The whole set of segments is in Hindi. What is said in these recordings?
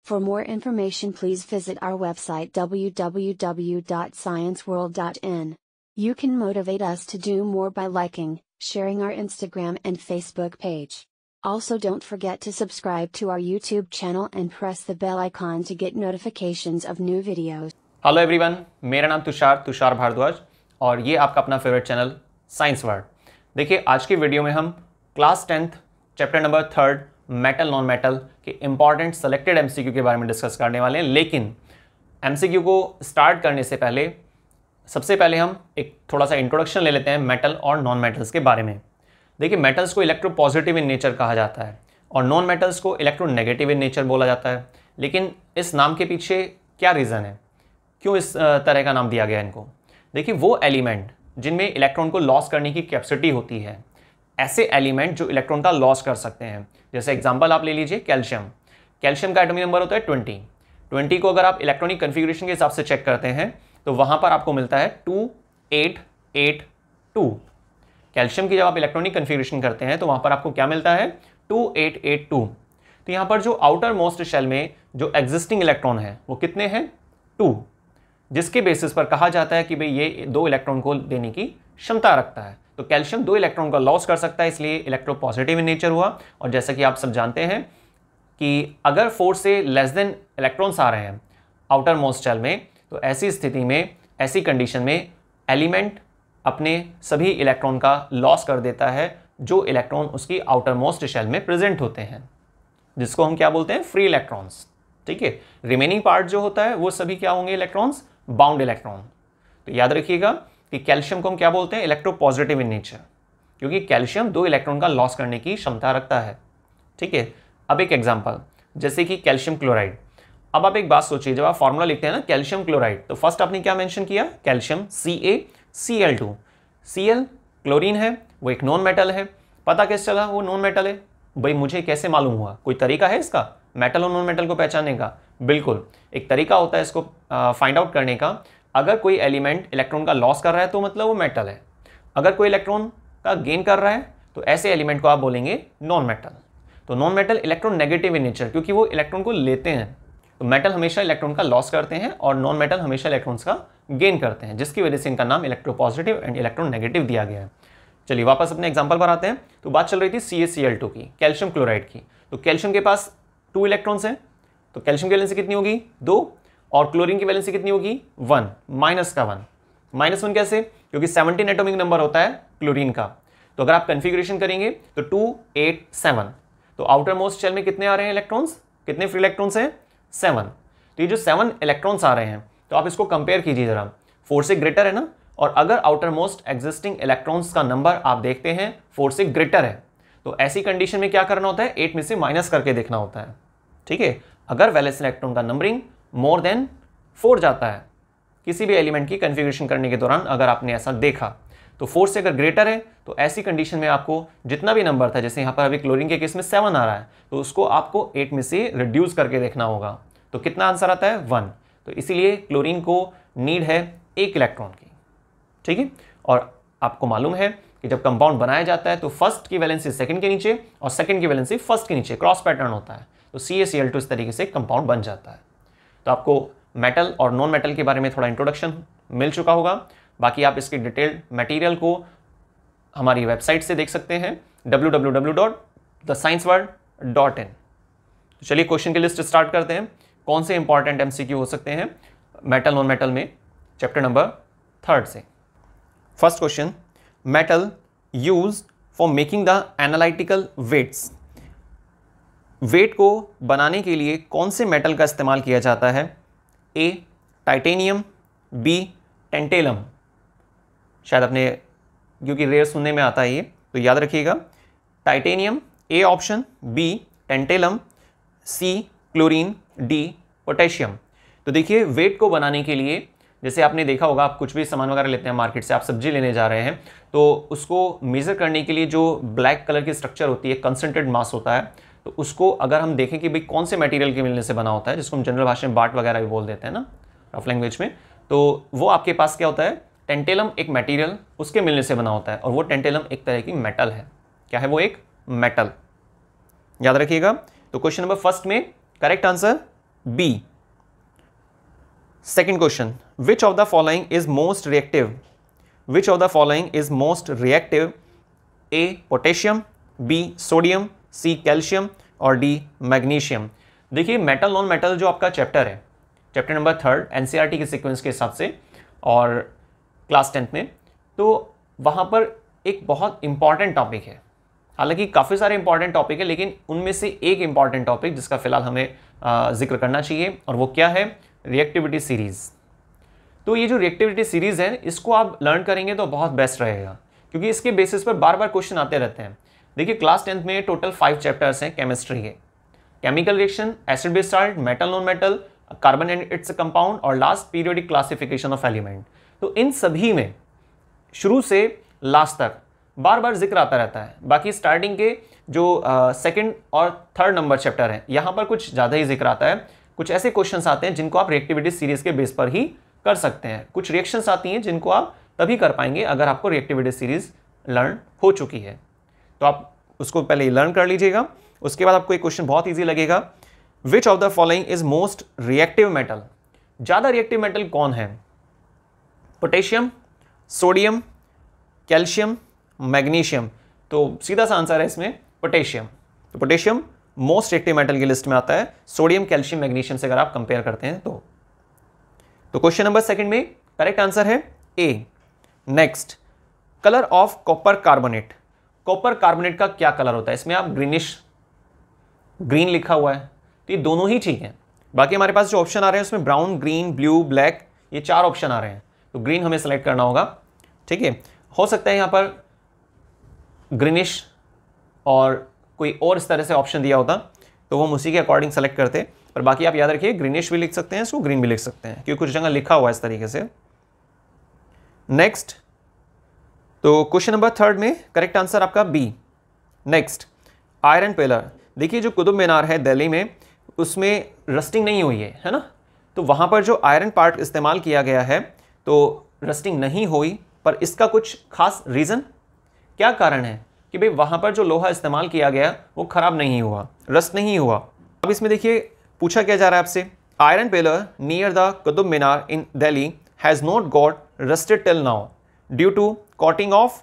For more information, please visit our website www.scienceworld.in. You can motivate us to do more by liking, sharing our Instagram and Facebook page. Also, don't forget to subscribe to our YouTube channel and press the bell icon to get notifications of new videos. Hello everyone, मेरा नाम तुषार भारद्वाज और ये आपका अपना फेवरेट चैनल साइंस वर्ल्ड। देखिए, आज की वीडियो में हम class 10th chapter number 3 metal non metal के इंपॉर्टेंट सेलेक्टेड एमसीक्यू के बारे में डिस्कस करने वाले हैं। लेकिन एमसीक्यू को स्टार्ट करने से पहले सबसे पहले हम एक थोड़ा सा इंट्रोडक्शन ले लेते हैं मेटल और नॉन मेटल्स के बारे में। देखिए, मेटल्स को इलेक्ट्रोपॉजिटिव इन नेचर कहा जाता है और नॉन मेटल्स को इलेक्ट्रोनेगेटिव इन नेचर बोला जाता है। लेकिन इस नाम के पीछे क्या रीज़न है, क्यों इस तरह का नाम दिया गया इनको? देखिए, वो एलिमेंट जिनमें इलेक्ट्रॉन को लॉस करने की कैपेसिटी होती है, ऐसे एलिमेंट जो इलेक्ट्रॉन का लॉस कर सकते हैं। जैसे एग्जांपल आप ले लीजिए कैल्शियम। कैल्शियम का एटॉमिक नंबर होता है 20 को अगर आप इलेक्ट्रॉनिक कन्फिगरेशन के हिसाब से चेक करते हैं तो वहां पर आपको मिलता है 2882। कैल्शियम की जब आप इलेक्ट्रॉनिक कन्फिगरेशन करते हैं तो वहां पर आपको क्या मिलता है? 2882। तो यहां पर जो आउटर मोस्ट शेल में जो एग्जिस्टिंग इलेक्ट्रॉन है वो कितने हैं? 2, जिसके बेसिस पर कहा जाता है कि भाई ये 2 इलेक्ट्रॉन को देने की क्षमता रखता है। तो कैल्शियम 2 इलेक्ट्रॉन का लॉस कर सकता है, इसलिए इलेक्ट्रोपॉजिटिव इन नेचर हुआ। और जैसा कि आप सब जानते हैं कि अगर 4 से लेस देन इलेक्ट्रॉन्स आ रहे हैं आउटर मोस्ट शेल में, तो ऐसी स्थिति में, ऐसी कंडीशन में एलिमेंट अपने सभी इलेक्ट्रॉन का लॉस कर देता है जो इलेक्ट्रॉन उसकी आउटर मोस्ट शेल में प्रेजेंट होते हैं, जिसको हम क्या बोलते हैं? Free electrons. ठीक है, रिमेनिंग पार्ट जो होता है वो सभी क्या होंगे? Electrons, bound electron. तो याद रखिएगा कि कैल्शियम को हम क्या बोलते हैं? इलेक्ट्रोपॉजिटिव इन नेचर, क्योंकि कैल्शियम 2 इलेक्ट्रॉन का लॉस करने की क्षमता रखता है। ठीक है, अब एक एग्जांपल, जैसे कि कैल्शियम क्लोराइड। अब आप एक बात सोचिए, जब आप फॉर्मूला लिखते हैं ना कैल्शियम क्लोराइड, तो फर्स्ट आपने क्या मेंशन किया? Calcium CaCl2। Cl क्लोरीन है, वो एक नॉन मेटल है। पता कैसे चला वो नॉन मेटल है? भाई मुझे कैसे मालूम हुआ? कोई तरीका है इसका मेटल और नॉन मेटल को पहचानने का? बिल्कुल, एक तरीका होता है इसको फाइंड आउट करने का। अगर कोई एलिमेंट इलेक्ट्रॉन का लॉस कर रहा है तो मतलब वो मेटल है। अगर कोई इलेक्ट्रॉन का गेन कर रहा है तो ऐसे एलिमेंट को आप बोलेंगे नॉन मेटल। तो non metal electron negative in nature, क्योंकि वो इलेक्ट्रॉन को लेते हैं। तो मेटल हमेशा इलेक्ट्रॉन का लॉस करते हैं और नॉन मेटल हमेशा इलेक्ट्रॉन्स का गेन करते हैं, जिसकी वजह से इनका नाम इलेक्ट्रोपॉजिटिव एंड इलेक्ट्रॉन नेगेटिव दिया गया है। चलिए वापस अपने एग्जाम्पल पर आते हैं। तो बात चल रही थी CaCl2 की, कैल्शियम क्लोराइड की। तो कैल्शियम के पास 2 इलेक्ट्रॉन्स हैं, तो कैल्शियम की वैलेंसी कितनी होगी? 2। और क्लोरीन की वैलेंसी कितनी होगी? 1, माइनस का 1। -1 कैसे? क्योंकि 17 एटॉमिक नंबर होता है क्लोरीन का। तो अगर आप कन्फिगरेशन करेंगे तो 287। तो आउटर मोस्ट शेल में कितने आ रहे हैं इलेक्ट्रॉन्स? कितने फ्री इलेक्ट्रॉन्स हैं? 7। तो ये जो 7 इलेक्ट्रॉन्स आ रहे हैं, तो आप इसको कंपेयर कीजिए जरा। 4 से ग्रेटर है ना, और अगर आउटर मोस्ट एग्जिस्टिंग इलेक्ट्रॉन्स का नंबर आप देखते हैं 4 से ग्रेटर है, तो ऐसी कंडीशन में क्या करना होता है? 8 में से माइनस करके देखना होता है। ठीक है, अगर वैलेंस इलेक्ट्रॉन का नंबरिंग मोर देन 4 जाता है किसी भी एलिमेंट की कन्फिगरेशन करने के दौरान, अगर आपने ऐसा देखा, तो 4 से अगर ग्रेटर है तो ऐसी कंडीशन में आपको जितना भी नंबर था, जैसे यहाँ पर अभी क्लोरीन के केस में 7 आ रहा है, तो उसको आपको 8 में से रिड्यूस करके देखना होगा। तो कितना आंसर आता है? 1। तो इसीलिए क्लोरीन को नीड है 1 इलेक्ट्रॉन की। ठीक है, और आपको मालूम है कि जब कंपाउंड बनाया जाता है तो फर्स्ट की वैलेंसी सेकंड के नीचे और सेकंड की वैलेंसी फर्स्ट के नीचे क्रॉस पैटर्न होता है। तो CaCl2 इस तरीके से कंपाउंड बन जाता है। तो आपको मेटल और नॉन मेटल के बारे में थोड़ा इंट्रोडक्शन मिल चुका होगा। बाकी आप इसकी डिटेल्ड मटेरियल को हमारी वेबसाइट से देख सकते हैं www.thescienceworld.in। तो चलिए क्वेश्चन की लिस्ट स्टार्ट करते हैं। कौन से इंपॉर्टेंट MCQ हो सकते हैं मेटल नॉन मेटल में चैप्टर नंबर 3 से। First question, metal used for making the analytical weights. Weight को बनाने के लिए कौन से मेटल का इस्तेमाल किया जाता है? A titanium, B tantalum. शायद अपने क्योंकि रेयर सुनने में आता है ये, तो याद रखिएगा titanium A option, B tantalum, C chlorine, D potassium. तो देखिए, वेट को बनाने के लिए जैसे आपने देखा होगा, आप कुछ भी सामान वगैरह लेते हैं मार्केट से, आप सब्जी लेने जा रहे हैं, तो उसको मेज़र करने के लिए जो ब्लैक कलर की स्ट्रक्चर होती है, कंसंट्रेटेड मास होता है, तो उसको अगर हम देखें कि भाई कौन से मटेरियल के मिलने से बना होता है, जिसको हम जनरल भाषा में बाट वगैरह भी बोल देते हैं ना रफ लैंग्वेज में, तो वो आपके पास क्या होता है? टेंटेलम एक मटेरियल उसके मिलने से बना होता है, और वो टेंटेलम एक तरह की मेटल है। क्या है वो? एक मेटल। याद रखिएगा। तो क्वेश्चन नंबर फर्स्ट में correct answer B. Second question, which of the following is most reactive? Which of the following is most reactive? A potassium, B sodium, C calcium और डी मैग्नीशियम। देखिए मेटल नॉन मेटल जो आपका चैप्टर है, चैप्टर नंबर 3 एनसीईआरटी के सीक्वेंस के हिसाब से और क्लास 10th में, तो वहाँ पर एक बहुत इंपॉर्टेंट टॉपिक है। हालांकि काफ़ी सारे इंपॉर्टेंट टॉपिक है, लेकिन उनमें से एक इंपॉर्टेंट टॉपिक जिसका फिलहाल हमें जिक्र करना चाहिए, और वो क्या है? Reactivity series. तो ये जो रिएक्टिविटी सीरीज़ है, इसको आप लर्न करेंगे तो बहुत बेस्ट रहेगा, क्योंकि इसके बेसिस पर बार बार क्वेश्चन आते रहते हैं। देखिए क्लास 10th में टोटल 5 चैप्टर्स हैं केमिस्ट्री के, chemical reaction, acid base salt, metal non metal, carbon and its compound और last periodic classification of element. तो इन सभी में शुरू से लास्ट तक बार बार जिक्र आता रहता है। बाकी स्टार्टिंग के जो सेकंड और थर्ड नंबर चैप्टर हैं, यहाँ पर कुछ ज़्यादा ही जिक्र आता है। कुछ ऐसे क्वेश्चंस आते हैं जिनको आप रिएक्टिविटी सीरीज के बेस पर ही कर सकते हैं। कुछ रिएक्शंस आती हैं जिनको आप तभी कर पाएंगे अगर आपको रिएक्टिविटी सीरीज लर्न हो चुकी है। तो आप उसको पहले लर्न कर लीजिएगा, उसके बाद आपको एक क्वेश्चन बहुत ईजी लगेगा। विच of the following is most reactive metal? ज़्यादा रिएक्टिव मेटल कौन है? Potassium, sodium, calcium, magnesium. तो सीधा सा आंसर है इसमें पोटेशियम। तो पोटेशियम मोस्ट रिएक्टिव मेटल की लिस्ट में आता है, सोडियम, कैल्शियम, मैग्नीशियम से अगर आप कंपेयर करते हैं तो क्वेश्चन नंबर सेकंड में करेक्ट आंसर है A. Next, colour of copper carbonate. Copper carbonate का क्या कलर होता है? इसमें आप ग्रीनिश, ग्रीन लिखा हुआ है, तो ये दोनों ही ठीक है। बाकी हमारे पास जो ऑप्शन आ रहे हैं उसमें ब्राउन, ग्रीन, ब्लू, ब्लैक, ये 4 ऑप्शन आ रहे हैं, तो ग्रीन हमें सेलेक्ट करना होगा। ठीक है, हो सकता है यहाँ पर ग्रीनिश और कोई और इस तरह से ऑप्शन दिया होता तो वो हम उसी के अकॉर्डिंग सेलेक्ट करते, पर बाकी आप याद रखिए ग्रीनिश भी लिख सकते हैं, इसको ग्रीन भी लिख सकते हैं, क्योंकि कुछ जगह लिखा हुआ है इस तरीके से। नेक्स्ट, तो क्वेश्चन नंबर 3 में करेक्ट आंसर आपका बी। Next, iron pillar. देखिए जो कुतुब मीनार है दिल्ली में, उसमें रस्टिंग नहीं हुई है ना, तो वहाँ पर जो आयरन पार्ट इस्तेमाल किया गया है तो रस्टिंग नहीं हुई, पर इसका कुछ खास रीज़न, क्या कारण है कि भाई वहाँ पर जो लोहा इस्तेमाल किया गया वो ख़राब नहीं हुआ, रस्ट नहीं हुआ। अब इसमें देखिए पूछा क्या जा रहा है आपसे, iron pillar near the Qutub Minar in Delhi has not got rusted till now due to coating of.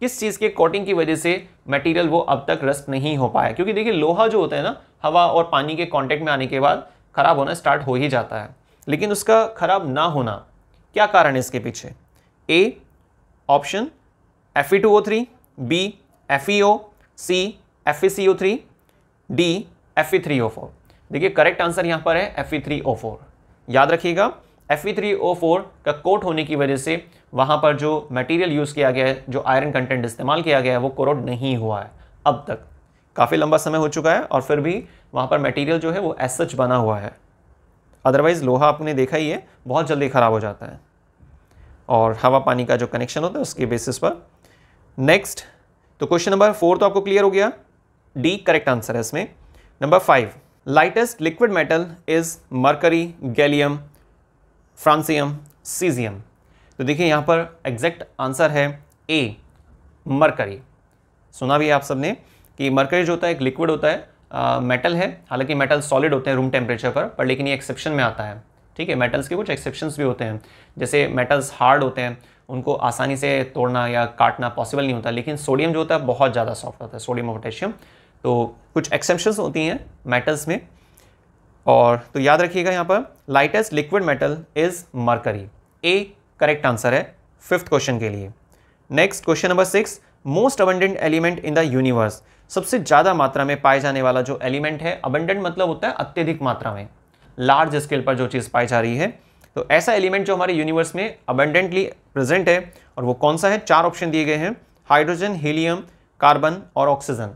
किस चीज़ के कोटिंग की वजह से मटेरियल वो अब तक रस्ट नहीं हो पाया? क्योंकि देखिए लोहा जो होता है ना, हवा और पानी के कांटेक्ट में आने के बाद ख़राब होना स्टार्ट हो ही जाता है, लेकिन उसका ख़राब ना होना, क्या कारण है इसके पीछे? A option Fe2O3, B FeO, C FeCO3, D Fe3O4। देखिए करेक्ट आंसर यहाँ पर है Fe3O4। याद रखिएगा Fe3O4 का कोट होने की वजह से वहाँ पर जो मटेरियल यूज़ किया गया है, जो आयरन कंटेंट इस्तेमाल किया गया है, वो कोरोड नहीं हुआ है अब तक। काफ़ी लंबा समय हो चुका है और फिर भी वहाँ पर मटेरियल जो है वो एज सच बना हुआ है। अदरवाइज़ लोहा आपने देखा ही है बहुत जल्दी ख़राब हो जाता है, और हवा पानी का जो कनेक्शन होता है उसके बेसिस पर। नेक्स्ट, तो क्वेश्चन नंबर 4 तो आपको क्लियर हो गया, डी करेक्ट आंसर है इसमें। Number 5, lightest liquid metal is mercury, gallium, francium, caesium. तो देखिए यहाँ पर एग्जैक्ट आंसर है ए मरकरी। सुना भी है आप सबने कि मरकरी जो होता है एक लिक्विड होता है, मेटल है, हालांकि मेटल सॉलिड होते हैं रूम टेम्परेचर पर लेकिन ये एक्सेप्शन में आता है। ठीक है, मेटल्स के कुछ एक्सेप्शंस भी होते हैं, जैसे मेटल्स हार्ड होते हैं, उनको आसानी से तोड़ना या काटना पॉसिबल नहीं होता, लेकिन सोडियम जो होता है बहुत ज़्यादा सॉफ्ट होता है, सोडियम और पोटेशियम। तो कुछ एक्सेप्शंस होती हैं मेटल्स में, और तो याद रखिएगा यहाँ पर lightest liquid metal is mercury. A correct answer है 5th क्वेश्चन के लिए। Next question number 6, most abundant element in the universe. सबसे ज़्यादा मात्रा में पाए जाने वाला जो एलिमेंट है, अबंडेंट मतलब होता है अत्यधिक मात्रा में, लार्ज स्केल पर जो चीज़ पाई जा रही है, तो ऐसा एलिमेंट जो हमारे यूनिवर्स में अबंडेंटली प्रेजेंट है, और वो कौन सा है? 4 ऑप्शन दिए गए हैं, हाइड्रोजन, हीलियम, कार्बन और ऑक्सीजन।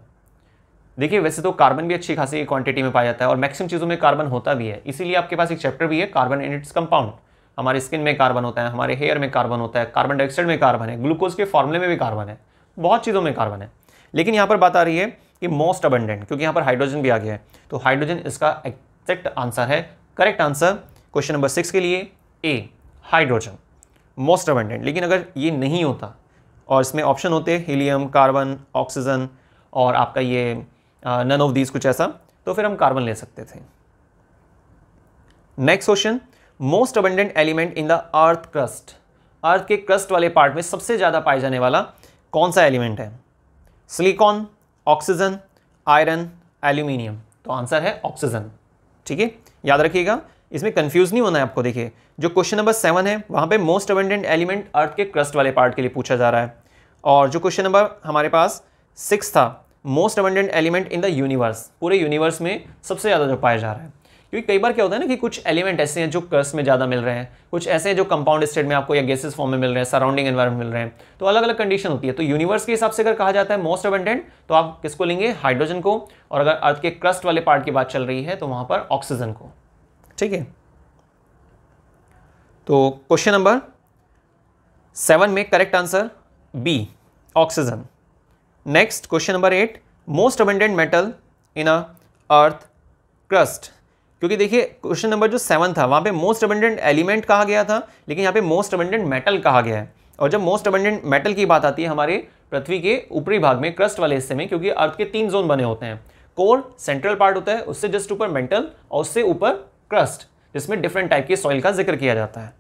देखिए वैसे तो कार्बन भी अच्छी खासी क्वांटिटी में पाया जाता है और मैक्सिमम चीज़ों में कार्बन होता भी है, इसीलिए आपके पास एक चैप्टर भी है कार्बन एंड इट्स कंपाउंड। हमारे स्किन में कार्बन होता है, हमारे हेयर में कार्बन होता है, कार्बन डाइऑक्साइड में कार्बन है, ग्लूकोज के फॉर्मूले में भी कार्बन है, बहुत चीज़ों में कार्बन है। लेकिन यहाँ पर बात आ रही है कि मोस्ट अबंडेंट, क्योंकि यहाँ पर हाइड्रोजन भी आ गया है, तो हाइड्रोजन इसका एग्जैक्ट आंसर है। करेक्ट आंसर क्वेश्चन नंबर 6 के लिए ए हाइड्रोजन मोस्ट अबंडेंट। लेकिन अगर ये नहीं होता और इसमें ऑप्शन होते हीलियम, कार्बन, ऑक्सीजन और आपका ये नन ऑफ दीज कुछ ऐसा, तो फिर हम कार्बन ले सकते थे। Next question, most abundant element in the earth crust, earth के क्रस्ट वाले पार्ट में सबसे ज़्यादा पाया जाने वाला कौन सा एलिमेंट है? Silicon, oxygen, iron, aluminium. तो आंसर है ऑक्सीजन। ठीक है, याद रखिएगा, इसमें कंफ्यूज नहीं होना है आपको। देखिए जो क्वेश्चन नंबर 7 है वहाँ पे मोस्ट अबंडेंट एलिमेंट अर्थ के क्रस्ट वाले पार्ट के लिए पूछा जा रहा है, और जो क्वेश्चन नंबर हमारे पास 6 था, most abundant element in the universe, पूरे यूनिवर्स में सबसे ज़्यादा जो पाया जा रहा है। क्योंकि कई बार क्या होता है ना कि कुछ एलिमेंट ऐसे हैं जो क्रस्ट में ज़्यादा मिल रहे हैं, कुछ ऐसे हैं जो कंपाउंड स्टेट में आपको या गैसेस फॉर्म में मिल रहे हैं, सराउंडिंग एनवायरमेंट मिल रहे हैं, तो अलग अलग कंडीशन होती है। तो यूनिवर्स के हिसाब से अगर कहा जाता है मोस्ट अबंडेंट, तो आप किसको लेंगे? हाइड्रोजन को। और अगर अर्थ के क्रस्ट वाले पार्ट की बात चल रही है तो वहाँ पर ऑक्सीजन को। ठीक है, तो क्वेश्चन नंबर 7 में correct answer B, oxygen. Next question number 8, most abundant metal in a earth crust. क्योंकि देखिए क्वेश्चन नंबर जो 7 था वहाँ पे मोस्ट अबंडेंट एलिमेंट कहा गया था, लेकिन यहाँ पे मोस्ट अबंडेंट मेटल कहा गया है। और जब मोस्ट अबंडेंट मेटल की बात आती है हमारे पृथ्वी के ऊपरी भाग में, क्रस्ट वाले हिस्से में, क्योंकि अर्थ के 3 जोन बने होते हैं। कोर सेंट्रल पार्ट होता है, उससे जस्ट ऊपर मेंटल, और उससे ऊपर क्रस्ट, जिसमें डिफरेंट टाइप की सॉइल का जिक्र किया जाता है।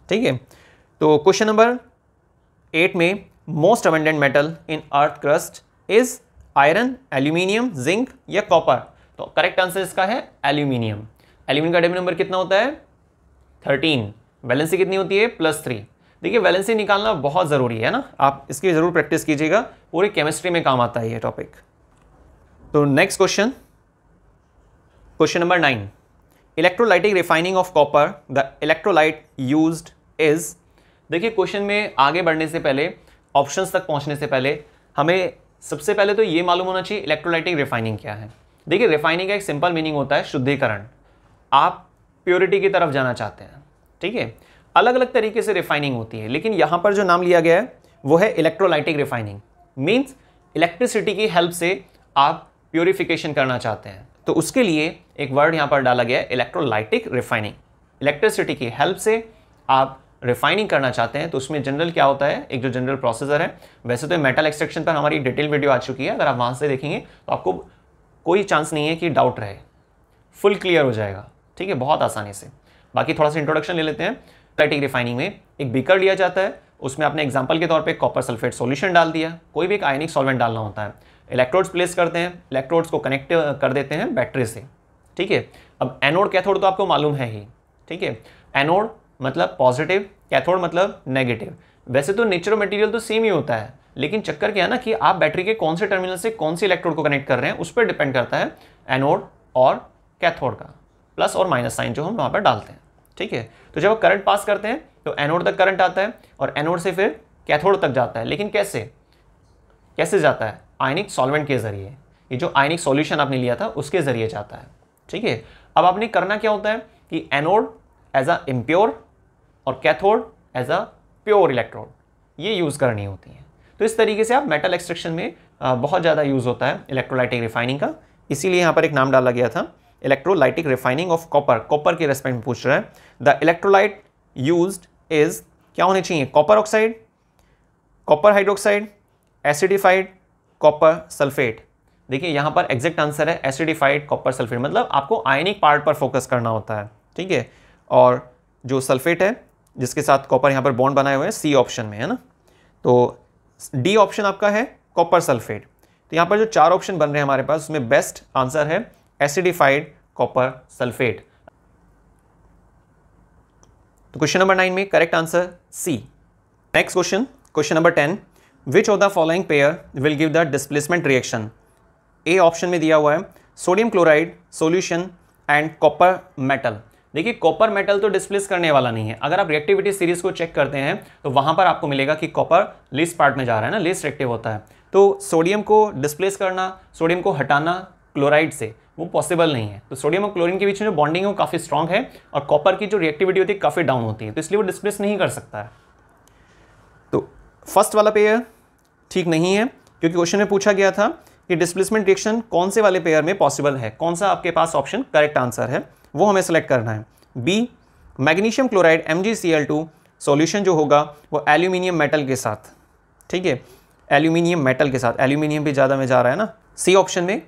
ठीक है, तो क्वेश्चन नंबर 8 में most abundant metal in earth crust is iron, aluminium, zinc या कॉपर। तो करेक्ट आंसर इसका है एल्यूमिनियम। एल्यूमिनियम का एटॉमिक नंबर कितना होता है? 13। वैलेंसी कितनी होती है? +3। देखिए वैलेंसी निकालना बहुत ज़रूरी है ना, आप इसकी ज़रूर प्रैक्टिस कीजिएगा, पूरी केमिस्ट्री में काम आता है ये टॉपिक। तो next question, question number 9, electrolytic refining of copper, the electrolyte used is. देखिए क्वेश्चन में आगे बढ़ने से पहले, ऑप्शंस तक पहुंचने से पहले, हमें सबसे पहले तो ये मालूम होना चाहिए इलेक्ट्रोलाइटिक रिफाइनिंग क्या है। देखिए रिफाइनिंग का एक सिंपल मीनिंग होता है शुद्धिकरण। आप प्योरिटी की तरफ जाना चाहते हैं। ठीक है, अलग अलग तरीके से रिफाइनिंग होती है, लेकिन यहां पर जो नाम लिया गया है वो है इलेक्ट्रोलाइटिक रिफाइनिंग। मींस इलेक्ट्रिसिटी की हेल्प से आप प्योरिफिकेशन करना चाहते हैं, तो उसके लिए एक वर्ड यहां पर डाला गया है इलेक्ट्रोलाइटिक रिफाइनिंग। इलेक्ट्रिसिटी की हेल्प से आप रिफाइनिंग करना चाहते हैं, तो उसमें जनरल क्या होता है, एक जो जनरल प्रोसेसर है। वैसे तो मेटल एक्सट्रैक्शन पर हमारी डिटेल वीडियो आ चुकी है, अगर आप वहां से देखेंगे तो आपको कोई चांस नहीं है कि डाउट रहे, फुल क्लियर हो जाएगा। ठीक है, बहुत आसानी से। बाकी थोड़ा सा इंट्रोडक्शन ले लेते हैं। इलेक्ट्रोलाइटिक रिफाइनिंग में एक बीकर लिया जाता है, उसमें आपने एग्जांपल के तौर पे कॉपर सल्फेट सॉल्यूशन डाल दिया, कोई भी एक आयनिक सॉल्वेंट डालना होता है। इलेक्ट्रोड्स प्लेस करते हैं, इलेक्ट्रोड्स को कनेक्ट कर देते हैं बैटरी से। ठीक है, अब एनोड कैथोड तो आपको मालूम है ही। ठीक है, एनोड मतलब पॉजिटिव, कैथोड मतलब नेगेटिव। वैसे तो नेचर मटेरियल तो सेम ही होता है, लेकिन चक्कर क्या है ना कि आप बैटरी के कौन से टर्मिनल से कौन सी इलेक्ट्रोड को कनेक्ट कर रहे हैं, उस पर डिपेंड करता है एनोड और कैथोड का प्लस और माइनस साइन जो हम वहाँ पर डालते हैं। ठीक है, तो जब आप करंट पास करते हैं तो एनोड तक करंट आता है और एनोड से फिर कैथोड तक जाता है। लेकिन कैसे जाता है? आयनिक सॉल्वेंट के जरिए। ये जो आयनिक सॉल्यूशन आपने लिया था उसके जरिए जाता है। ठीक है, अब आपने करना क्या होता है कि एनोड एज अ इम्प्योर और cathode as a pure electrode ये यूज़ करनी होती है। तो इस तरीके से आप मेटल एक्सट्रैक्शन में बहुत ज़्यादा यूज़ होता है इलेक्ट्रोलाइटिक रिफाइनिंग का, इसीलिए यहाँ पर एक नाम डाला गया था electrolytic refining of copper. Copper के रेस्पेक्ट में पूछ रहा है। द इलेक्ट्रोलाइट यूज्ड इज क्या होने चाहिए? Copper oxide, copper hydroxide, acidified copper sulphate. देखिए यहाँ पर एग्जैक्ट आंसर है एसिडिफाइड कॉपर सल्फेट, मतलब आपको आयनिक पार्ट पर फोकस करना होता है। ठीक है, और जो सल्फेट है जिसके साथ कॉपर यहाँ पर बॉन्ड बनाए हुए हैं, सी ऑप्शन में है ना, तो डी ऑप्शन आपका है कॉपर सल्फेट। तो यहाँ पर जो 4 ऑप्शन बन रहे हैं हमारे पास, उसमें बेस्ट आंसर है एसिडिफाइड कॉपर सल्फेट। तो क्वेश्चन नंबर 9 में correct answer C. Next question, question number 10, which of the following pair will give the displacement reaction? A option में दिया हुआ है sodium chloride solution and copper metal. देखिए कॉपर मेटल तो डिस्प्लेस करने वाला नहीं है। अगर आप रिएक्टिविटी सीरीज को चेक करते हैं तो वहां पर आपको मिलेगा कि कॉपर लीस्ट पार्ट में जा रहा है ना, लीस्ट रिएक्टिव होता है। तो सोडियम को डिस्प्लेस करना, सोडियम को हटाना क्लोराइड से, वो पॉसिबल नहीं है। तो सोडियम और क्लोरीन के बीच में जो बॉन्डिंग है वो काफ़ी स्ट्रॉन्ग है और कॉपर की जो रिएक्टिविटी होती है काफ़ी डाउन होती है, तो इसलिए वो डिस्प्लेस नहीं कर सकता है। तो फर्स्ट वाला पेयर ठीक नहीं है, क्योंकि क्वेश्चन में पूछा गया था कि डिस्प्लेसमेंट रिएक्शन कौन से वाले पेयर में पॉसिबल है, कौन सा आपके पास ऑप्शन करेक्ट आंसर है वो हमें सेलेक्ट करना है। B, magnesium chloride MgCl2 solution जो होगा वो एल्यूमिनियम मेटल के साथ। ठीक है, एल्यूमिनियम मेटल के साथ, एल्यूमिनियम भी ज़्यादा में जा रहा है ना। सी ऑप्शन में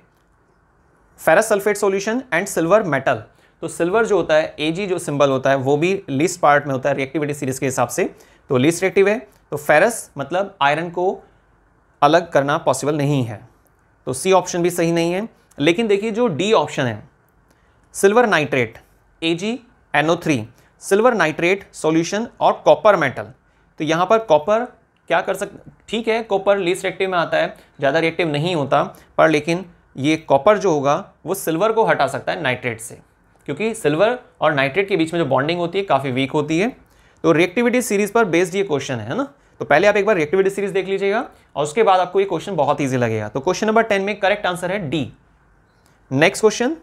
ferrous sulphate solution and silver metal. तो सिल्वर जो होता है Ag जो सिंबल होता है वो भी लीस्ट पार्ट में होता है रिएक्टिविटी सीरीज के हिसाब से, तो लीस्ट रिएक्टिव है। तो फेरस मतलब आयरन को अलग करना पॉसिबल नहीं है, तो सी ऑप्शन भी सही नहीं है। लेकिन देखिए जो डी ऑप्शन है silver nitrate AgNO3 silver nitrate solution और कॉपर मेटल, तो यहाँ पर कॉपर क्या कर सकते, ठीक है कॉपर लीस्ट रिएक्टिव में आता है, ज़्यादा रिएक्टिव नहीं होता, पर लेकिन ये कॉपर जो होगा वो सिल्वर को हटा सकता है नाइट्रेट से, क्योंकि सिल्वर और नाइट्रेट के बीच में जो बॉन्डिंग होती है काफ़ी वीक होती है। तो रिएक्टिविटी सीरीज पर बेस्ड ये क्वेश्चन है ना, तो पहले आप एक बार रिएक्टिविटी सीरीज देख लीजिएगा और उसके बाद आपको ये क्वेश्चन बहुत ईजी लगेगा। तो क्वेश्चन नंबर 10 में करेक्ट आंसर है D. Next question,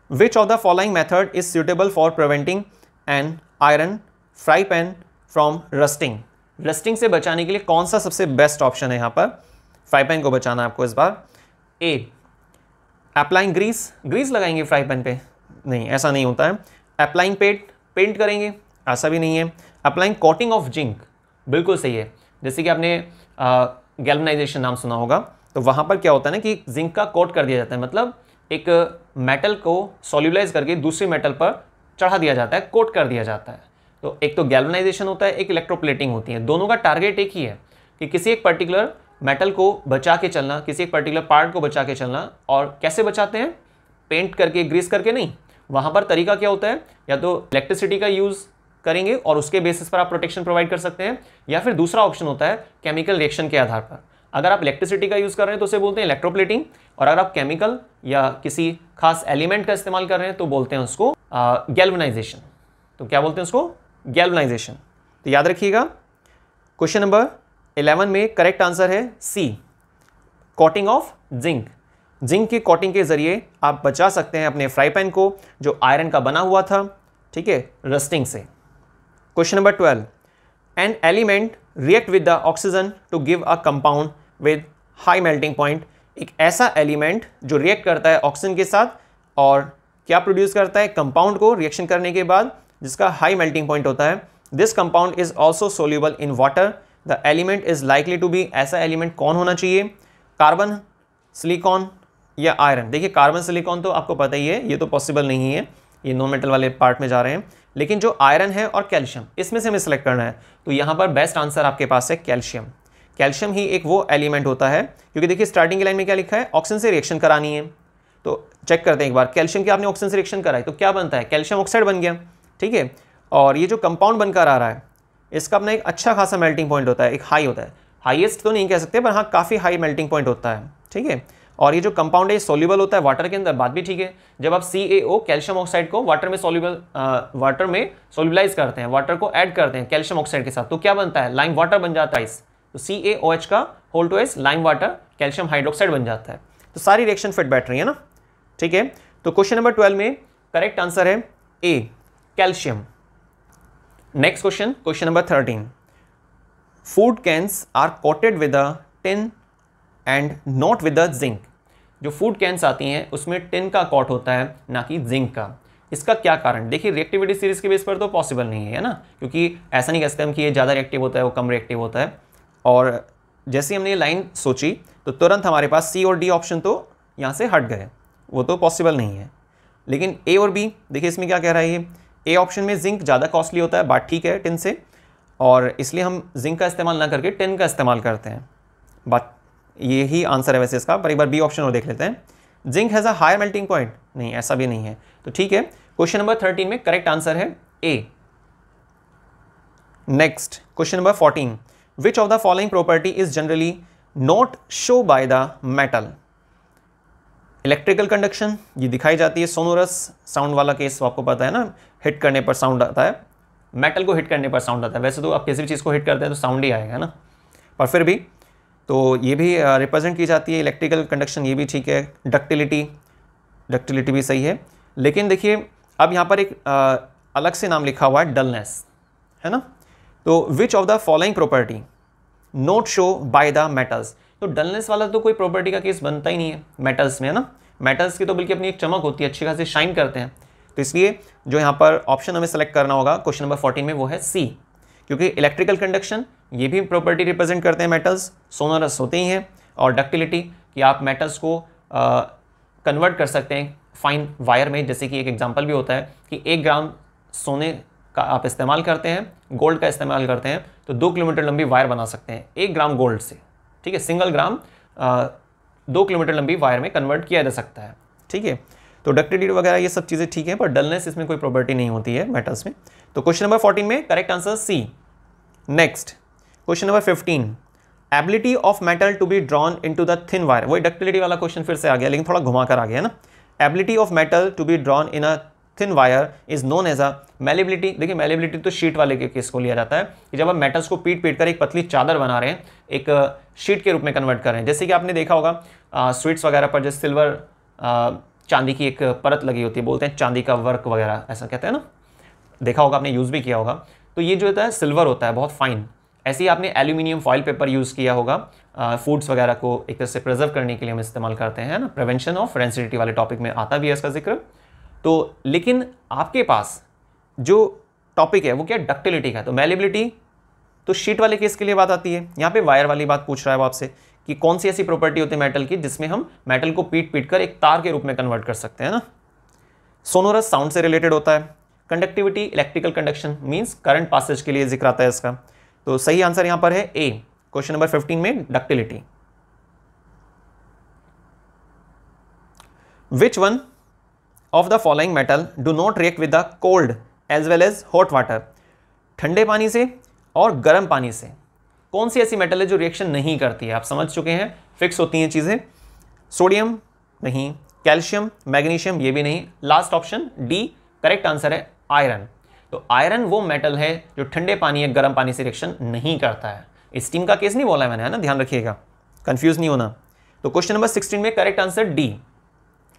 which of the following method is suitable for preventing an iron fry pan from rusting. Rusting से बचाने के लिए कौन सा सबसे बेस्ट ऑप्शन है यहाँ पर, फ्राई पैन को बचाना है आपको इस बार। ए अप्लाइंग ग्रीस, ग्रीस लगाएंगे फ्राई पैन पे, नहीं ऐसा नहीं होता है। अप्लाइंग पेंट करेंगे, ऐसा भी नहीं है। अप्लाइंग कोटिंग ऑफ जिंक, बिल्कुल सही है। जैसे कि आपने गैल्वनाइजेशन नाम सुना होगा, तो वहाँ पर क्या होता है ना कि जिंक का कोट कर दिया जाता है, मतलब एक मेटल को सॉल्युलाइज करके दूसरे मेटल पर चढ़ा दिया जाता है, कोट कर दिया जाता है। तो एक तो गैल्वनाइजेशन होता है, एक इलेक्ट्रोप्लेटिंग होती है, दोनों का टारगेट एक ही है कि किसी एक पर्टिकुलर मेटल को बचा के चलना, किसी एक पर्टिकुलर पार्ट को बचा के चलना। और कैसे बचाते हैं, पेंट करके, ग्रीस करके नहीं। वहाँ पर तरीका क्या होता है, या तो इलेक्ट्रिसिटी का यूज़ करेंगे और उसके बेसिस पर आप प्रोटेक्शन प्रोवाइड कर सकते हैं, या फिर दूसरा ऑप्शन होता है केमिकल रिएक्शन के आधार पर। अगर आप इलेक्ट्रिसिटी का यूज़ कर रहे हैं तो उसे बोलते हैं इलेक्ट्रोप्लेटिंग, और अगर आप केमिकल या किसी खास एलिमेंट का इस्तेमाल कर रहे हैं तो बोलते हैं उसको गैल्वनाइजेशन। तो क्या बोलते हैं उसको, गैल्वनाइजेशन। तो याद रखिएगा क्वेश्चन नंबर 11 में करेक्ट आंसर है सी, कोटिंग ऑफ जिंक। जिंक की कोटिंग के जरिए आप बचा सकते हैं अपने फ्राई पैन को जो आयरन का बना हुआ था, ठीक है, रस्टिंग से। Question number 12, an element react with the oxygen to give a compound with high melting point. एक ऐसा एलिमेंट जो रिएक्ट करता है ऑक्सीजन के साथ और क्या प्रोड्यूस करता है, कंपाउंड को रिएक्शन करने के बाद जिसका हाई मेल्टिंग पॉइंट होता है। This compound is also soluble in water. The element is likely to be, ऐसा एलिमेंट कौन होना चाहिए, कार्बन, सिलिकॉन या आयरन। देखिए कार्बन सिलिकॉन तो आपको पता ही है, ये तो पॉसिबल नहीं है, ये नॉन मेटल वाले पार्ट में जा रहे हैं। लेकिन जो आयरन है और कैल्शियम, इसमें से हमें सेलेक्ट करना है। तो यहाँ पर बेस्ट आंसर आपके पास है कैल्शियम। कैल्शियम ही एक वो एलिमेंट होता है, क्योंकि देखिए स्टार्टिंग की लाइन में क्या लिखा है, ऑक्सीजन से रिएक्शन करानी है। तो चेक करते हैं एक बार, कैल्शियम की आपने ऑक्सीजन से रिएक्शन कराई तो क्या बनता है, कैल्शियम ऑक्साइड बन गया, ठीक है। और ये जो कंपाउंड बनकर आ रहा है इसका अपना एक अच्छा खासा मेल्टिंग पॉइंट होता है, एक हाई होता है, हाईएस्ट तो नहीं कह सकते पर हाँ काफ़ी हाई मेल्टिंग पॉइंट होता है, ठीक है। और ये जो कंपाउंड है सोल्यूबल होता है वाटर के अंदर, बात भी ठीक है। जब आप CaO कैल्शियम ऑक्साइड को वाटर में सोल्यूबलाइज करते हैं, वाटर को ऐड करते हैं कैल्शियम ऑक्साइड के साथ, तो क्या बनता है, लाइम वाटर बन जाता है। तो CaOH का whole two as lime water calcium hydroxide बन जाता है। तो सारी रिएक्शन फिट बैठ रही है ना, ठीक है। तो क्वेश्चन नंबर 12 में करेक्ट आंसर है A, calcium. Next question, question number 13, food cans are coated with a tin and not with the zinc. जो फूड कैंस आती हैं उसमें टिन का कोट होता है, ना कि जिंक का। इसका क्या कारण, देखिए रिएक्टिविटी सीरीज के बेस पर तो पॉसिबल नहीं है ना, क्योंकि ऐसा नहीं कह सकते हम कि ये ज़्यादा रिएक्टिव होता है वो कम रिएक्टिव होता है। और जैसे हमने ये लाइन सोची तो तुरंत हमारे पास सी और डी ऑप्शन तो यहाँ से हट गए, वो तो पॉसिबल नहीं है। लेकिन ए और बी, देखिए इसमें क्या कह रहा है ये, ए ऑप्शन में जिंक ज़्यादा कॉस्टली होता है, बात ठीक है टिन से, और इसलिए हम जिंक का इस्तेमाल ना करके टिन का इस्तेमाल करते हैं, बात ये ही आंसर है वैसे इसका। पर एक बार बी ऑप्शन और देख लेते हैं, zinc has a higher melting point, नहीं ऐसा भी नहीं है। तो ठीक है, क्वेश्चन नंबर 13 में करेक्ट आंसर है A. Next question number 14, which of the following property is generally not show by the metal. Electrical conduction ये दिखाई जाती है, सोनोरस साउंड वाला केस आपको पता है ना, हिट करने पर साउंड आता है, मेटल को हिट करने पर साउंड आता है। वैसे तो आप किसी भी चीज़ को हिट करते हैं तो साउंड ही आएगा ना, पर फिर भी तो ये भी रिप्रेजेंट की जाती है इलेक्ट्रिकल कंडक्शन, ये भी ठीक है। डक्टिलिटी भी सही है। लेकिन देखिए अब यहाँ पर एक अलग से नाम लिखा हुआ है डलनेस, है ना। तो विच of the following property not show by the metals. तो डलनेस वाला तो कोई प्रॉपर्टी का केस बनता ही नहीं है मेटल्स में, है ना। मेटल्स की तो बल्कि अपनी एक चमक होती है, अच्छी खासी शाइन करते हैं। तो इसलिए जो यहाँ पर ऑप्शन हमें सेलेक्ट करना होगा क्वेश्चन नंबर 14 में वो है सी, क्योंकि इलेक्ट्रिकल कंडक्शन ये भी प्रॉपर्टी रिप्रेजेंट करते हैं मेटल्स, सोनोरस होते ही हैं, और डक्टिलिटी कि आप मेटल्स को कन्वर्ट कर सकते हैं फाइन वायर में। जैसे कि एक एग्जांपल भी होता है कि 1 ग्राम सोने का आप इस्तेमाल करते हैं, गोल्ड का इस्तेमाल करते हैं, तो 2 किलोमीटर लंबी वायर बना सकते हैं 1 ग्राम गोल्ड से। ठीक है, सिंगल ग्राम 2 किलोमीटर लंबी वायर में कन्वर्ट किया जा सकता है। ठीक है, तो डक्टिलिटी वगैरह ये सब चीज़ें ठीक है, पर डलनेस इसमें कोई प्रॉपर्टी नहीं होती है मेटल्स में। तो क्वेश्चन नंबर 14 में correct answer C. Next question number 15, ability of metal to be drawn into the thin wire. वही डक्टिलिटी वाला क्वेश्चन फिर से आ गया, लेकिन थोड़ा घुमाकर आ गया ना। Ability of metal to be drawn in a thin wire is known as a malleability. देखिए मैलेबिलिटी तो शीट वाले के केस को लिया जाता है कि जब आप मेटल्स को पीट कर एक पतली चादर बना रहे हैं, एक शीट के रूप में कन्वर्ट कर रहे हैं। जैसे कि आपने देखा होगा स्वीट्स वगैरह पर जो सिल्वर चांदी की एक परत लगी होती है, बोलते हैं चांदी का वर्क वगैरह, ऐसा कहते हैं ना, देखा होगा आपने, यूज़ भी किया होगा। तो ये जो होता है सिल्वर होता है, बहुत फाइन। ऐसे ही आपने एल्यूमिनियम फॉइल पेपर यूज़ किया होगा, फूड्स वगैरह को एक तरह से प्रिजर्व करने के लिए हम इस्तेमाल करते हैं ना, प्रिवेंशन ऑफ रेंसिडिटी वाले टॉपिक में आता भी है इसका जिक्र। तो लेकिन आपके पास जो टॉपिक है वो क्या, डक्टिलिटी का। तो मैलेबिलिटी तो शीट वाले केस के लिए बात आती है, यहाँ पे वायर वाली बात पूछ रहा है वो आपसे कि कौन सी ऐसी प्रॉपर्टी होती है मेटल की जिसमें हम मेटल को पीट कर एक तार के रूप में कन्वर्ट कर सकते हैं ना। सोनोरस साउंड से रिलेटेड होता है। Conductivity electrical conduction means current passage के लिए जिक्र आता है इसका। तो सही आंसर यहां पर है ए, क्वेश्चन नंबर 15 में ductility. Which one of the following metal do not react with the cold as well as hot water. ठंडे पानी से और गर्म पानी से कौन सी ऐसी मेटल है जो रिएक्शन नहीं करती है। आप समझ चुके हैं, फिक्स होती हैं चीजें। सोडियम नहीं, कैल्शियम, मैग्नीशियम ये भी नहीं। Last option D correct answer है आयरन। तो आयरन वो मेटल है जो ठंडे पानी या गर्म पानी से रिएक्शन नहीं करता है। स्टीम का केस नहीं बोला है मैंने, है ना, ध्यान रखिएगा, कंफ्यूज नहीं होना। तो क्वेश्चन नंबर 16 में correct answer D.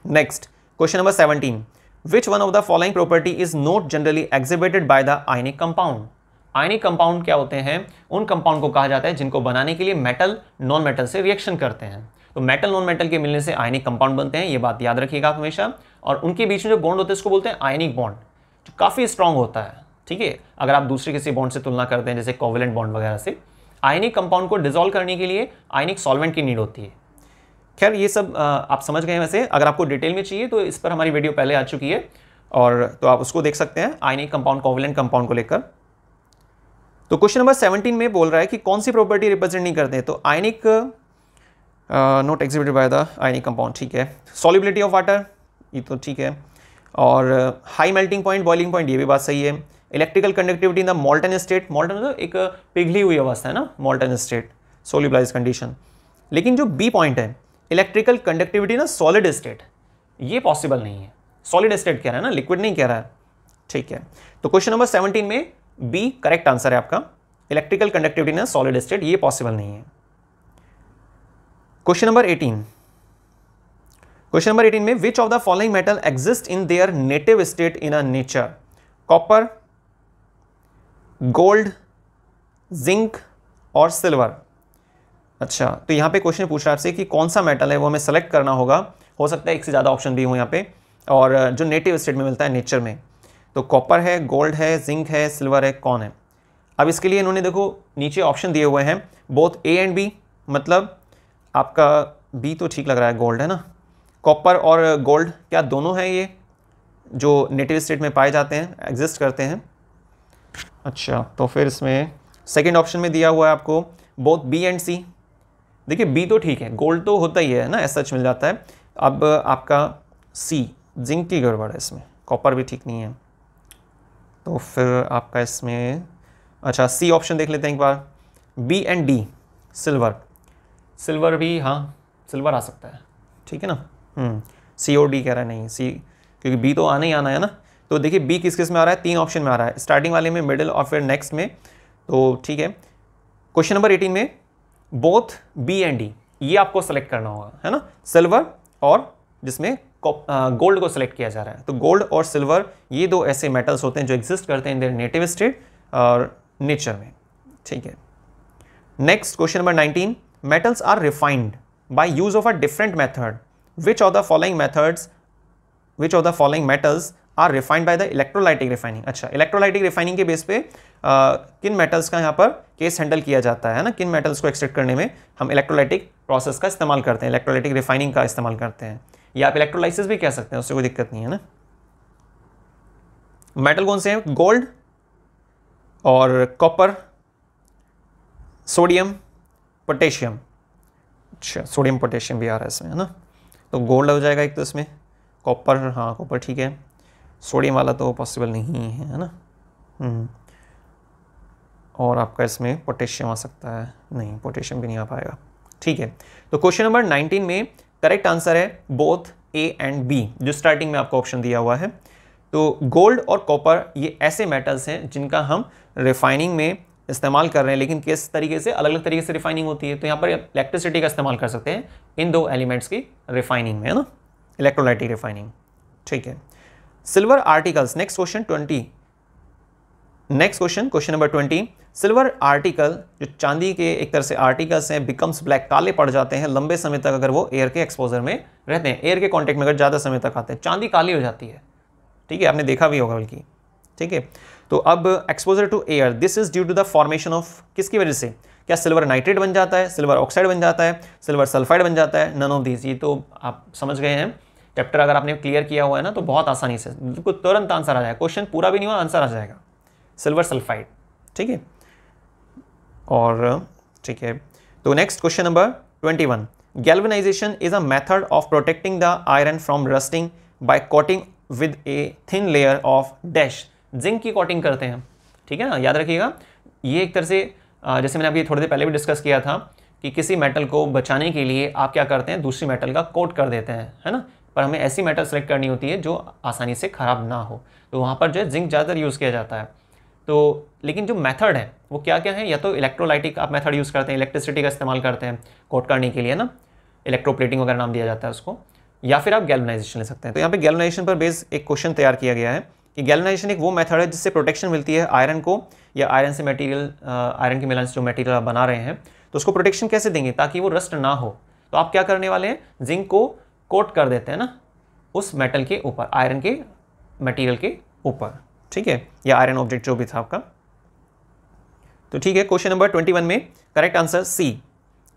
Next question number 17, which one of the following property is not generally exhibited by the ionic compound. Ionic compound क्या होते हैं, उन कंपाउंड को कहा जाता है जिनको बनाने के लिए मेटल नॉन मेटल से रिएक्शन करते हैं। तो मेटल नॉन मेटल के मिलने से आयनिक कंपाउंड बनते हैं, ये बात याद रखिएगा आप हमेशा। और उनके बीच में जो बॉन्ड होते हैं इसको बोलते हैं आयनिक बॉन्ड, जो काफ़ी स्ट्रांग होता है। ठीक है, अगर आप दूसरे किसी बॉन्ड से तुलना करते हैं जैसे कोवेलेंट बॉन्ड वगैरह से, आयनिक कंपाउंड को डिसॉल्व करने के लिए आयनिक सॉल्वेंट की नीड होती है। खैर ये सब आप समझ गए हैं। वैसे अगर आपको डिटेल में चाहिए तो इस पर हमारी वीडियो पहले आ चुकी है, और तो आप उसको देख सकते हैं आयनिक कंपाउंड कोवेलेंट कंपाउंड को लेकर। तो क्वेश्चन नंबर 17 में बोल रहा है कि कौन सी प्रॉपर्टी रिप्रेजेंट नहीं करते हैं। तो ionic not exhibited by the ionic compound, ठीक है। सॉल्युबिलिटी ऑफ वाटर, ये तो ठीक है। और high melting point, boiling point, ये भी बात सही है। Electrical conductivity in the molten state, molten मतलब एक पिघली हुई अवस्था है ना, मोल्टन स्टेट, सोल्यूबलाइज कंडीशन। लेकिन जो बी पॉइंट है, इलेक्ट्रिकल कंडक्टिविटी ना सॉलिड स्टेट, ये पॉसिबल नहीं है। सॉलिड स्टेट कह रहा है ना, लिक्विड नहीं कह रहा है, ठीक है। तो क्वेश्चन नंबर 17 में बी करेक्ट आंसर है आपका, इलेक्ट्रिकल कंडक्टिविटी ना सॉलिड स्टेट, ये पॉसिबल नहीं है। क्वेश्चन नंबर 18, क्वेश्चन नंबर 18 में विच of the following metal exist in their native state in a nature. Copper, gold, zinc और सिल्वर। अच्छा, तो यहां पे क्वेश्चन पूछ रहा है आपसे कि कौन सा मेटल है, वो हमें सेलेक्ट करना होगा। हो सकता है एक से ज़्यादा ऑप्शन भी हो यहाँ पे, और जो नेटिव स्टेट में मिलता है नेचर में। तो कॉपर है, गोल्ड है, जिंक है, सिल्वर है, कौन है। अब इसके लिए इन्होंने देखो नीचे ऑप्शन दिए हुए हैं, बोथ ए एंड बी, मतलब आपका बी तो ठीक लग रहा है, गोल्ड है ना। कॉपर और गोल्ड क्या दोनों हैं ये जो नेटिव स्टेट में पाए जाते हैं, एग्जिस्ट करते हैं। अच्छा, तो फिर इसमें सेकेंड ऑप्शन में दिया हुआ है आपको बोथ बी एंड सी। देखिए बी तो ठीक है, गोल्ड तो होता ही है ना, ऐसा सच मिल जाता है। अब आपका सी, जिंक की गड़बड़ है इसमें, कॉपर भी ठीक नहीं है। तो फिर आपका इसमें अच्छा सी ऑप्शन देख लेते हैं एक बार, B and D, silver. Silver भी, हाँ सिल्वर आ सकता है, ठीक है ना। सी और डी कह रहा है, नहीं सी, क्योंकि बी तो आना ही आना है ना। तो देखिए बी किस किस में आ रहा है, 3 ऑप्शन में आ रहा है, स्टार्टिंग वाले में, मिडिल और फिर नेक्स्ट में। तो ठीक है, क्वेश्चन नंबर 18 में बोथ बी एंड डी, ये आपको सेलेक्ट करना होगा, है ना। सिल्वर और जिसमें गोल्ड को सिलेक्ट किया जा रहा है। तो गोल्ड और सिल्वर ये दो ऐसे मेटल्स होते हैं जो एग्जिस्ट करते हैं इन देयर नेटिव स्टेट और नेचर में, ठीक है। Next question number 19, metals are refined by use of a different method. Which of the following methods, which of the following metals are refined by the electrolytic refining. अच्छा, इलेक्ट्रोलाइटिक रिफाइनिंग के बेस पे किन मेटल्स का यहाँ पर केस हैंडल किया जाता है ना, किन मेटल्स को एक्सट्रैक्ट करने में हम इलेक्ट्रोलाइटिक प्रोसेस का इस्तेमाल करते हैं, इलेक्ट्रोलाइटिक रिफाइनिंग का इस्तेमाल करते हैं। या आप इलेक्ट्रोलाइसिस भी कह सकते हैं, उससे कोई दिक्कत नहीं है ना। मेटल कौन से हैं? गोल्ड और कॉपर, सोडियम, पोटेशियम। अच्छा, सोडियम पोटेशियम भी आ रहा है इसमें, है ना। तो गोल्ड हो जाएगा एक तो इसमें, कॉपर, हाँ कॉपर ठीक है, सोडियम वाला तो पॉसिबल नहीं है ना। और आपका इसमें पोटेशियम आ सकता है, नहीं पोटेशियम भी नहीं आ पाएगा, ठीक है। तो क्वेश्चन नंबर 19 में करेक्ट आंसर है बोथ ए एंड बी, जो स्टार्टिंग में आपको ऑप्शन दिया हुआ है। तो गोल्ड और कॉपर ये ऐसे मेटल्स हैं जिनका हम रिफाइनिंग में इस्तेमाल कर रहे हैं, लेकिन किस तरीके से, अलग अलग तरीके से रिफाइनिंग होती है। तो यहाँ पर इलेक्ट्रिसिटी का इस्तेमाल कर सकते हैं इन दो एलिमेंट्स की रिफाइनिंग में, है ना, इलेक्ट्रोलाइटिक रिफाइनिंग, ठीक है। Silver articles, next question 20, next question, question number 20, silver article जो चांदी के एक तरह से आर्टिकल्स हैं, बिकम्स ब्लैक, काले पड़ जाते हैं लंबे समय तक अगर वो एयर के एक्सपोजर में रहते हैं, एयर के कांटेक्ट में अगर ज़्यादा समय तक आते हैं, चांदी काली हो जाती है, ठीक है, आपने देखा भी होगा बल्कि, ठीक है। तो अब exposure to air, this is due to the formation of, किसकी वजह से, क्या सिल्वर नाइट्रेट बन जाता है, सिल्वर ऑक्साइड बन जाता है, सिल्वर सल्फाइड बन जाता है, नन ऑफ दीज। ये तो आप समझ गए हैं, चैप्टर अगर आपने क्लियर किया हुआ है ना तो बहुत आसानी से बिल्कुल तुरंत आंसर आ जाएगा, क्वेश्चन पूरा भी नहीं हुआ आंसर आ जाएगा, सिल्वर सल्फाइड, ठीक है। और ठीक है, तो next question number 21, galvanization is a method of protecting the iron from rusting by coating with a thin layer of dash, zinc की कोटिंग करते हैं, ठीक है ना, याद रखिएगा। ये एक तरह से जैसे मैंने अभी थोड़ी देर पहले भी डिस्कस किया था कि किसी मेटल को बचाने के लिए आप क्या करते हैं, दूसरी मेटल का कोट कर देते हैं, है ना, पर हमें ऐसी मेटल सेलेक्ट करनी होती है जो आसानी से खराब ना हो, तो वहाँ पर जो है जिंक ज़्यादातर यूज़ किया जाता है। तो लेकिन जो मेथड है वो क्या क्या है, या तो इलेक्ट्रोलाइटिक आप मेथड यूज़ करते हैं, इलेक्ट्रिसिटी का इस्तेमाल करते हैं कोट करने के लिए ना, इलेक्ट्रोप्लेटिंग वगैरह नाम दिया जाता है उसको, या फिर आप गैल्वेनाइजेशन ले सकते हैं। तो यहाँ पे गैल्वेनाइजेशन पर बेस एक क्वेश्चन तैयार किया गया है कि गैल्वेनाइजेशन एक वो मेथड है जिससे प्रोटेक्शन मिलती है आयरन को, या आयरन से मटेरियल, आयरन के मिलन से जो मटेरियल आप बना रहे हैं तो उसको प्रोटेक्शन कैसे देंगे ताकि वो रस्ट ना हो। तो आप क्या करने वाले हैं, जिंक को कोट कर देते हैं ना उस मेटल के ऊपर, आयरन के मटेरियल के ऊपर, ठीक है, या आयरन ऑब्जेक्ट जो भी था आपका। तो ठीक है, क्वेश्चन नंबर 21 में correct answer C,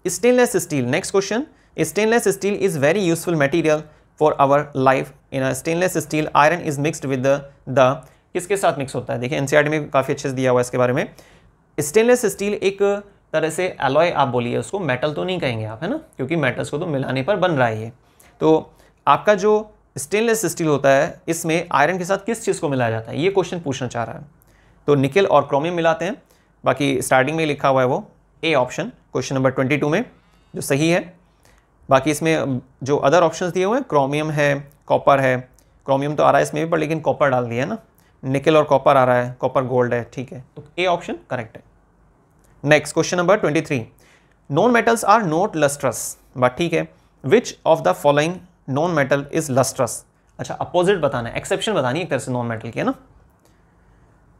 stainless steel. Next question, stainless steel is very useful material for our life. In a stainless steel iron is mixed with the किसके साथ मिक्स होता है, देखिए एनसीईआरटी में काफ़ी अच्छे से दिया हुआ है इसके बारे में। स्टेनलेस स्टील एक तरह से एलॉय आप बोलिए उसको, मेटल तो नहीं कहेंगे आप, है ना, क्योंकि मेटल्स को तो मिलाने पर बन रहा है ये। तो आपका जो स्टेनलेस स्टील होता है इसमें आयरन के साथ किस चीज़ को मिलाया जाता है, ये क्वेश्चन पूछना चाह रहा है। तो निकेल और क्रोमियम मिलाते हैं, बाकी स्टार्टिंग में लिखा हुआ है वो ए ऑप्शन क्वेश्चन नंबर 22 में जो सही है। बाकी इसमें जो अदर ऑप्शंस दिए हुए हैं, क्रोमियम है, कॉपर है, क्रोमियम तो आ रहा है इसमें भी पर लेकिन कॉपर डाल दिया है ना, निकेल और कॉपर आ रहा है, कॉपर गोल्ड है, ठीक है, तो ए ऑप्शन करेक्ट है। Next question number 23, non metals are not lustrous, but ठीक है, which of the following non metal is lustrous. अच्छा, अपोजिट बताना है, एक्सेप्शन बतानी है एक तरह से नॉन मेटल की, है ना।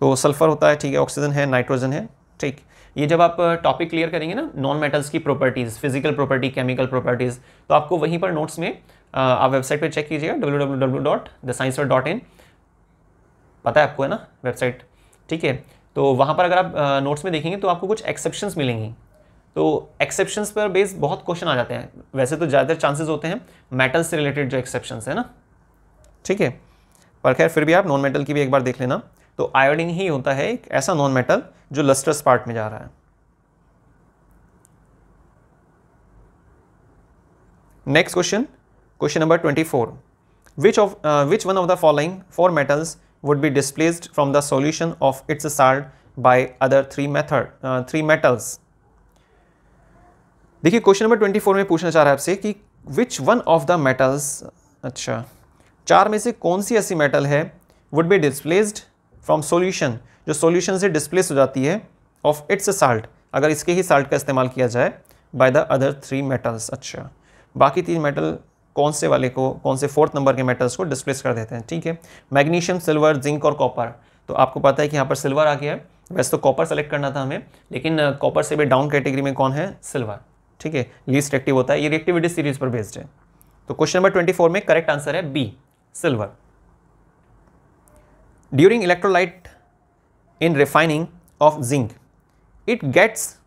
तो सल्फर होता है, ठीक है, ऑक्सीजन है, नाइट्रोजन है, ठीक। ये जब आप टॉपिक क्लियर करेंगे ना नॉन मेटल्स की properties, physical property, chemical properties, तो आपको वहीं पर नोट्स में आप वेबसाइट पे चेक कीजिएगा www.thescienceworld.in, पता है आपको, है ना वेबसाइट, ठीक है। तो वहाँ पर अगर आप नोट्स में देखेंगे तो आपको कुछ एक्सेप्शंस मिलेंगी, तो एक्सेप्शंस पर बेस बहुत क्वेश्चन आ जाते हैं। वैसे तो ज़्यादातर चांसेस होते हैं मेटल से रिलेटेड जो एक्सेप्शंस है ना, ठीक है, पर खैर फिर भी आप नॉन मेटल की भी एक बार देख लेना। तो आयोडीन ही होता है एक ऐसा नॉन मेटल जो लस्ट्रस पार्ट में जा रहा है। Next question, question number 24, which one of the following four metals would be displaced from the solution of its salt by other three metals। देखिए क्वेश्चन नंबर 24 में पूछना चाह रहा है आपसे कि which one of the metals, अच्छा, चार में से कौन सी ऐसी मेटल है would be displaced from solution, जो सॉल्यूशन से डिस्प्लेस हो जाती है, of its salt, अगर इसके ही साल्ट का इस्तेमाल किया जाए, by the other three metals। अच्छा, बाकी तीन मेटल कौन से वाले को, कौन से फोर्थ नंबर के मेटल्स को डिस्प्लेस कर देते हैं, ठीक है, मैग्नीशियम, सिल्वर, जिंक और कॉपर। तो आपको पता है कि यहाँ पर सिल्वर आ गया है, वैसे तो कॉपर सेलेक्ट करना था हमें, लेकिन कॉपर से भी डाउन कैटेगरी में कौन है, सिल्वर, ठीक है, लीस्ट एक्टिव होता है, ये रिएक्टिविटी सीरीज पर बेस्ड है। तो क्वेश्चन नंबर 24 में करेक्ट आंसर है B, silver. During electrolyte in refining of zinc, it gets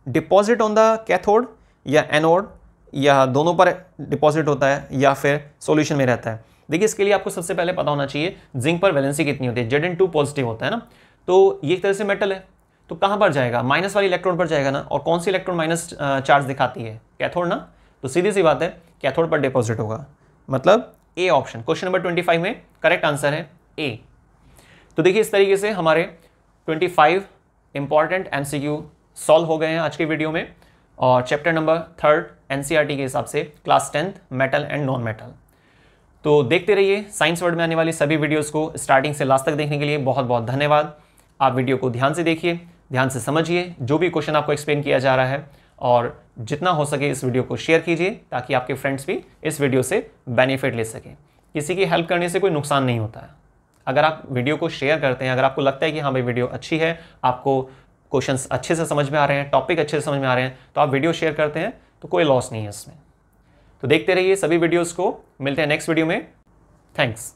deposit on the cathode या एनोड या दोनों पर डिपॉजिट होता है या फिर सॉल्यूशन में रहता है। देखिए इसके लिए आपको सबसे पहले पता होना चाहिए जिंक पर वैलेंसी कितनी होती है। Zn2 पॉजिटिव होता है ना, तो ये एक तरह से मेटल है, तो कहाँ पर जाएगा, माइनस वाली इलेक्ट्रॉन पर जाएगा ना। और कौन सी इलेक्ट्रॉन माइनस चार्ज दिखाती है, कैथोड ना, तो सीधी सी बात है कैथोड पर डिपॉजिट होगा, मतलब ए ऑप्शन। क्वेश्चन नंबर 25 में करेक्ट आंसर है ए। तो देखिए इस तरीके से हमारे 25 इंपॉर्टेंट MCQ सॉल्व हो गए हैं आज के वीडियो में, और चैप्टर नंबर 3 NCERT के हिसाब से class 10th metal and non metal. तो देखते रहिए साइंस वर्ल्ड में आने वाली सभी वीडियोस को स्टार्टिंग से लास्ट तक देखने के लिए बहुत बहुत धन्यवाद। आप वीडियो को ध्यान से देखिए, ध्यान से समझिए जो भी क्वेश्चन आपको एक्सप्लेन किया जा रहा है, और जितना हो सके इस वीडियो को शेयर कीजिए ताकि आपके फ्रेंड्स भी इस वीडियो से बेनिफिट ले सकें। किसी की हेल्प करने से कोई नुकसान नहीं होता है। अगर आप वीडियो को शेयर करते हैं, अगर आपको लगता है कि हाँ भाई वीडियो अच्छी है, आपको क्वेश्चंस अच्छे से समझ में आ रहे हैं, टॉपिक अच्छे से समझ में आ रहे हैं, तो आप वीडियो शेयर करते हैं तो कोई लॉस नहीं है इसमें। तो देखते रहिए सभी वीडियोज़ को, मिलते हैं नेक्स्ट वीडियो में। थैंक्स।